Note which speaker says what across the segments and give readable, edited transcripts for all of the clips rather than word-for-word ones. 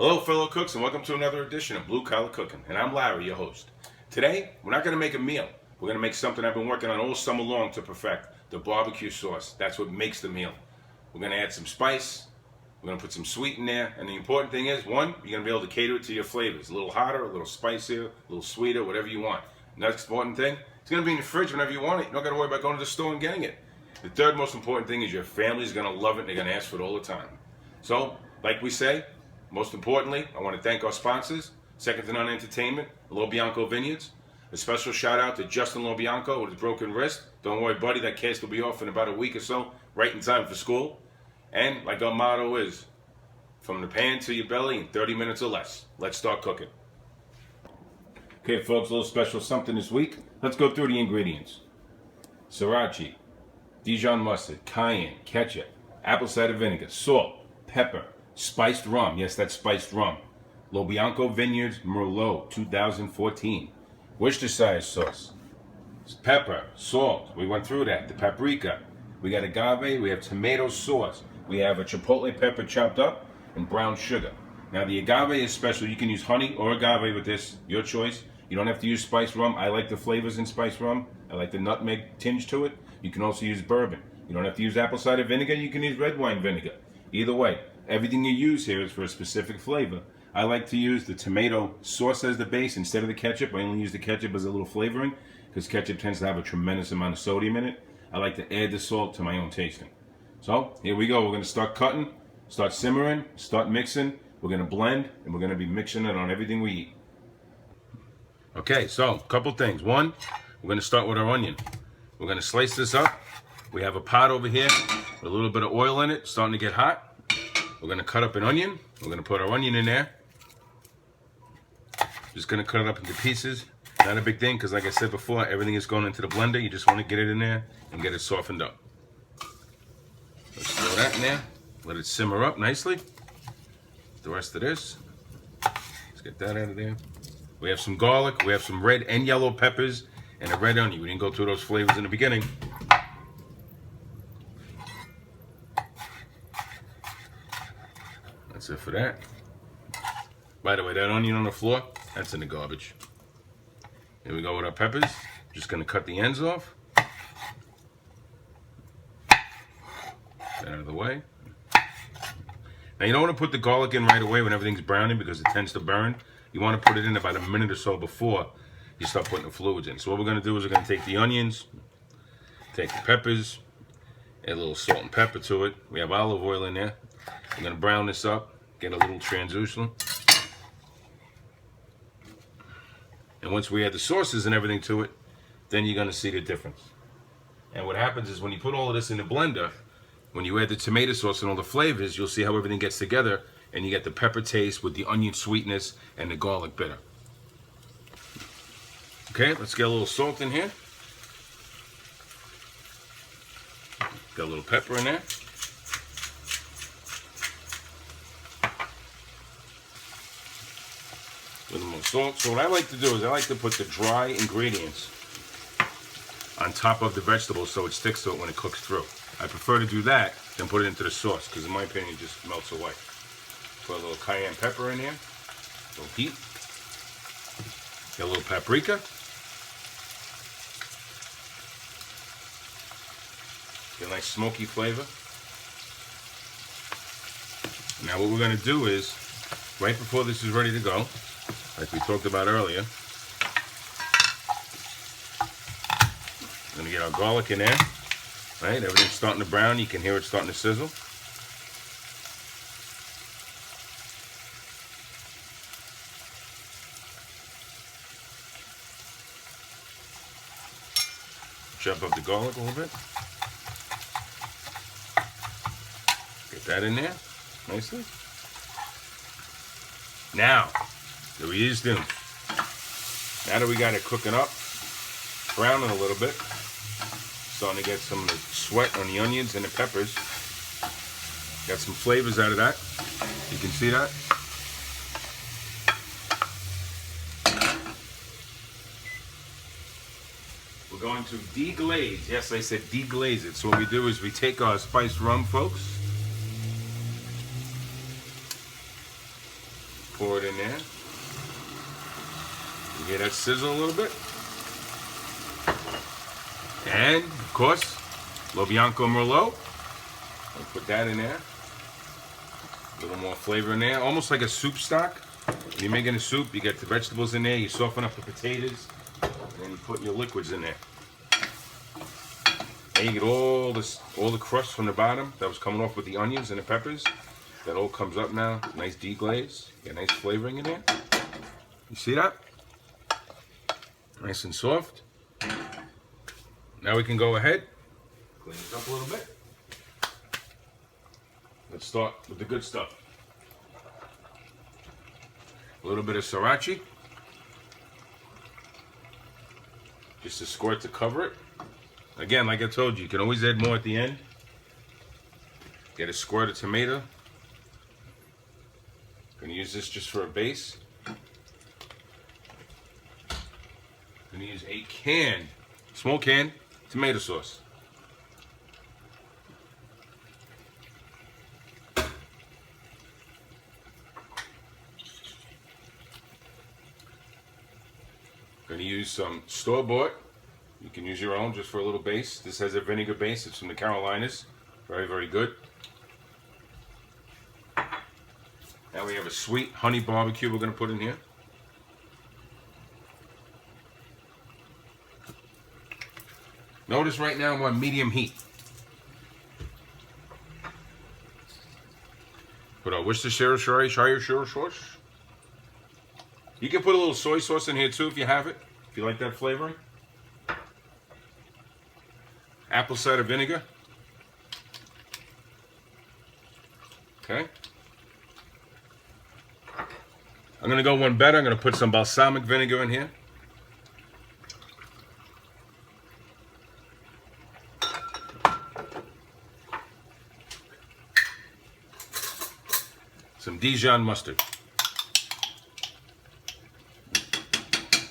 Speaker 1: Hello fellow cooks and welcome to another edition of Blue Collar Cooking. And I'm Larry, your host. Today, we're not going to make a meal. We're going to make something I've been working on all summer long to perfect, the barbecue sauce. That's what makes the meal. We're going to add some spice, we're going to put some sweet in there, and the important thing is, one, you're going to be able to cater it to your flavors. A little hotter, a little spicier, a little sweeter, whatever you want. Next important thing, it's going to be in the fridge whenever you want it. You don't got to worry about going to the store and getting it. The third most important thing is your family's going to love it and they're going to ask for it all the time. So, like we say, most importantly, I want to thank our sponsors, Second to None Entertainment, Lobianco Vineyards. A special shout out to Justin Lobianco with his broken wrist. Don't worry, buddy, that cast will be off in about a week or so, right in time for school. And like our motto is, from the pan to your belly in 30 minutes or less. Let's start cooking. Okay, folks, a little special something this week. Let's go through the ingredients. Sriracha, Dijon mustard, cayenne, ketchup, apple cider vinegar, salt, pepper, spiced rum, yes, that's spiced rum. Lobianco Vineyards Merlot 2014. Worcestershire sauce. Pepper, salt, we went through that. The paprika. We got agave, we have tomato sauce. We have a chipotle pepper chopped up and brown sugar. Now the agave is special. You can use honey or agave with this, your choice. You don't have to use spiced rum. I like the flavors in spiced rum. I like the nutmeg tinge to it. You can also use bourbon. You don't have to use apple cider vinegar. You can use red wine vinegar. Either way, everything you use here is for a specific flavor. I like to use the tomato sauce as the base instead of the ketchup. I only use the ketchup as a little flavoring because ketchup tends to have a tremendous amount of sodium in it. I like to add the salt to my own tasting. So here we go. We're going to start cutting, start simmering, start mixing. We're going to blend, and we're going to be mixing it on everything we eat. Okay, so a couple things. One, we're going to start with our onion. We're going to slice this up. We have a pot over here with a little bit of oil in it, starting to get hot. We're going to cut up an onion. We're going to put our onion in there. Just going to cut it up into pieces. Not a big thing because like I said before, everything is going into the blender. You just want to get it in there and get it softened up. Let's throw that in there. Let it simmer up nicely. The rest of this. Let's get that out of there. We have some garlic. We have some red and yellow peppers and a red onion. We didn't go through those flavors in the beginning. That's it for that. By the way, that onion on the floor, that's in the garbage. Here we go with our peppers. Just gonna cut the ends off. Get that out of the way. Now you don't want to put the garlic in right away when everything's browning because it tends to burn. You want to put it in about a minute or so before you start putting the fluids in. So what we're gonna do is we're gonna take the onions, take the peppers, add a little salt and pepper to it. We have olive oil in there. We're gonna brown this up, get a little translucent. And once we add the sauces and everything to it, then you're gonna see the difference. And what happens is when you put all of this in the blender, when you add the tomato sauce and all the flavors, you'll see how everything gets together and you get the pepper taste with the onion sweetness and the garlic bitter. Okay, let's get a little salt in here. Got a little pepper in there. A little more salt. So what I like to do is I like to put the dry ingredients on top of the vegetables so it sticks to it when it cooks through. I prefer to do that than put it into the sauce because in my opinion it just melts away. Put a little cayenne pepper in here, a little heat. Get a little paprika. Get a nice smoky flavor. Now what we're going to do is, right before this is ready to go, like we talked about earlier, we're going to get our garlic in there. Right, everything's starting to brown. You can hear it starting to sizzle. Chop up the garlic a little bit. Get that in there nicely. Now, there we is doing. Now that we got it cooking up, browning a little bit, starting to get some of the sweat on the onions and the peppers. Got some flavors out of that. You can see that. We're going to deglaze. Yes, I said deglaze it. So what we do is we take our spiced rum, folks. pour it in there. You hear that sizzle a little bit? And, of course, Lo Bianco Merlot. I'll put that in there. A little more flavor in there. Almost like a soup stock. When you're making a soup, you get the vegetables in there, you soften up the potatoes, and then you put your liquids in there. And you get all the crust from the bottom that was coming off with the onions and the peppers. That all comes up now. Nice deglaze. Get nice flavoring in there. You see that? Nice and soft. Now we can go ahead, clean this up a little bit. Let's start with the good stuff. A little bit of sriracha. Just a squirt to cover it. Again, like I told you can always add more at the end. Get a squirt of tomato. Gonna use this just for a base. Gonna use a small can, tomato sauce. Gonna use some store-bought. You can use your own just for a little base. This has a vinegar base. It's from the Carolinas. Very, very good. Now we have a sweet honey barbecue we're gonna put in here. Notice right now I'm on medium heat. Put our Worcestershire sauce. You can put a little soy sauce in here too if you have it, if you like that flavoring. Apple cider vinegar. Okay. I'm gonna go one better. I'm gonna put some balsamic vinegar in here. Some Dijon mustard.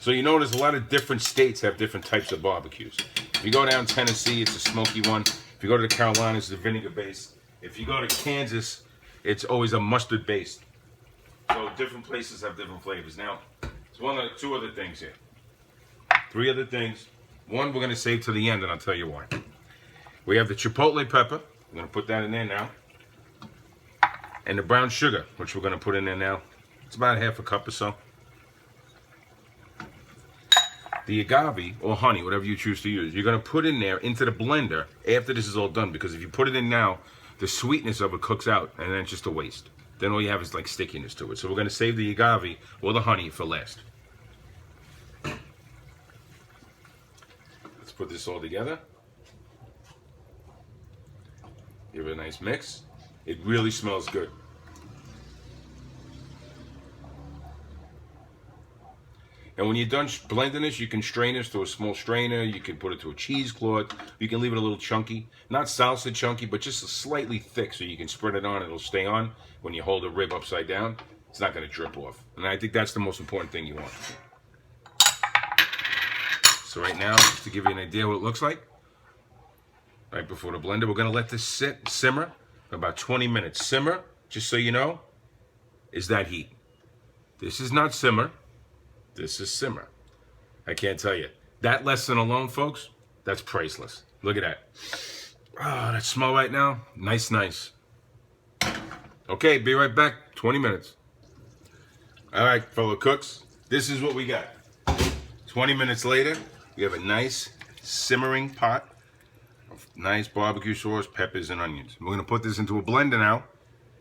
Speaker 1: So you notice a lot of different states have different types of barbecues. If you go down Tennessee, it's a smoky one. If you go to the Carolinas, it's a vinegar base. If you go to Kansas, it's always a mustard based. So different places have different flavors. Now, it's two other things here. Three other things. One we're gonna save to the end, and I'll tell you why. We have the chipotle pepper. I'm gonna put that in there now. And the brown sugar, which we're gonna put in there now. It's about half a cup or so. The agave or honey, whatever you choose to use, you're gonna put in there into the blender after this is all done, because if you put it in now, the sweetness of it cooks out and then it's just a waste. Then all you have is like stickiness to it. So we're gonna save the agave or the honey for last. Let's put this all together. Give it a nice mix. It really smells good. And when you're done blending this, you can strain this to a small strainer. You can put it to a cheesecloth. You can leave it a little chunky. Not salsa chunky, but just slightly thick so you can spread it on. It'll stay on when you hold the rib upside down. It's not going to drip off. And I think that's the most important thing you want. So right now, just to give you an idea what it looks like, right before the blender, we're going to let this simmer for about 20 minutes. Simmer, just so you know, is that heat. This is not simmer. This is simmer. I can't tell you. That lesson alone, folks, that's priceless. Look at that. Oh, that smell right now. Nice, nice. Okay, be right back. 20 minutes. All right, fellow cooks. This is what we got. 20 minutes later, we have a nice simmering pot of nice barbecue sauce, peppers, and onions. We're going to put this into a blender now,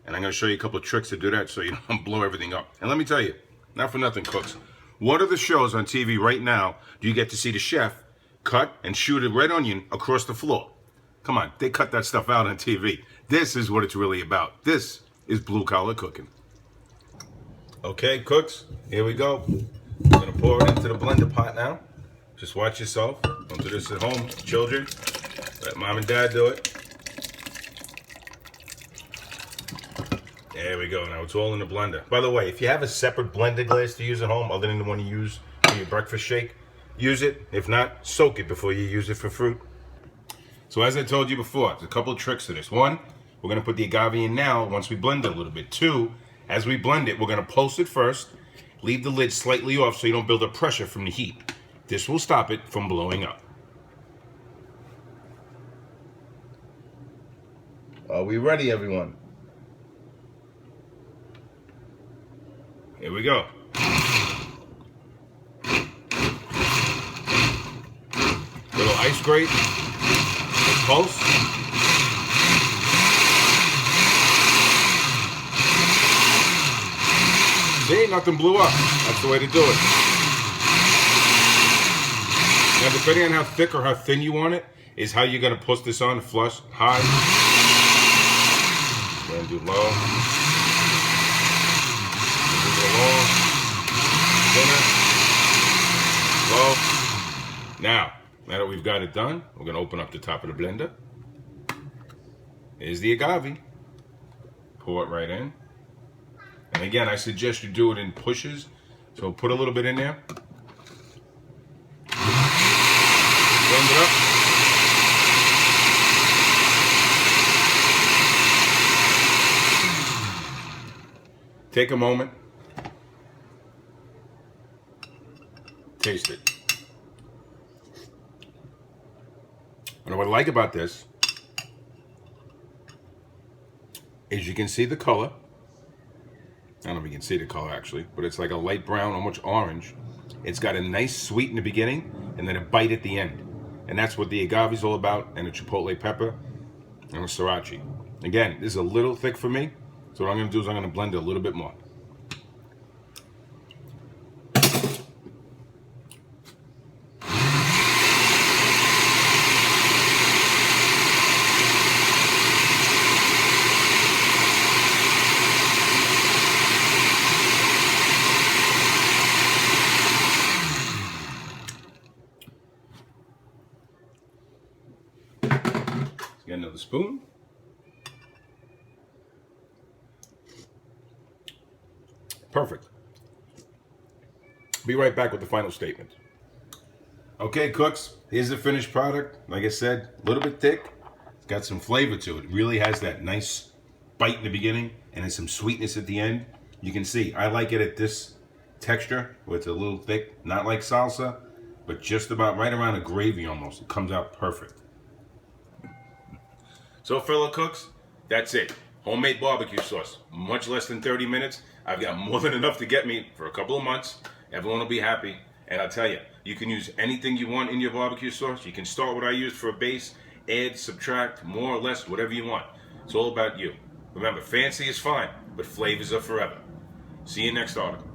Speaker 1: and I'm going to show you a couple of tricks to do that so you don't blow everything up. And let me tell you, not for nothing, cooks. What other shows on TV right now do you get to see the chef cut and shoot a red onion across the floor? Come on, they cut that stuff out on TV. This is what it's really about. This is blue collar cooking. Okay, cooks, here we go. I'm gonna pour it into the blender pot now. Just watch yourself. Don't do this at home, children. Let mom and dad do it. There we go. Now it's all in the blender. By the way, if you have a separate blender glass to use at home, other than the one you use for your breakfast shake, use it. If not, soak it before you use it for fruit. So as I told you before, there's a couple of tricks to this. One, we're going to put the agave in now once we blend it a little bit. Two, As we blend it, we're going to pulse it first. Leave the lid slightly off so you don't build up pressure from the heat. This will stop it from blowing up.
Speaker 2: Are we ready, everyone?
Speaker 1: Here we go. Little ice grate. Pulse. See, nothing blew up. That's the way to do it. Now, depending on how thick or how thin you want it, is how you're going to push this on. Flush, high. Going to do low. Low. Now that we've got it done, we're going to open up the top of the blender. Here's the agave. Pour it right in. And again, I suggest you do it in pushes. So put a little bit in there. Blend it up. Take a moment. Taste it. And what I like about this is you can see the color. I don't know if you can see the color actually, but it's like a light brown, almost orange. It's got a nice sweet in the beginning and then a bite at the end. And that's what the agave is all about, and the chipotle pepper and the sriracha. Again, this is a little thick for me, so what I'm going to do is I'm going to blend it a little bit more. Get another spoon. Perfect. Be right back with the final statement. Okay, cooks, here's the finished product. Like I said, a little bit thick. It's got some flavor to it. It really has that nice bite in the beginning and then some sweetness at the end. You can see, I like it at this texture where it's a little thick, not like salsa, but just about right around a gravy almost. It comes out perfect. So fellow cooks, that's it. Homemade barbecue sauce. Much less than 30 minutes. I've got more than enough to get me for a couple of months. Everyone will be happy. And I'll tell you, you can use anything you want in your barbecue sauce. You can start what I use for a base, add, subtract, more or less, whatever you want. It's all about you. Remember, fancy is fine, but flavors are forever. See you next article.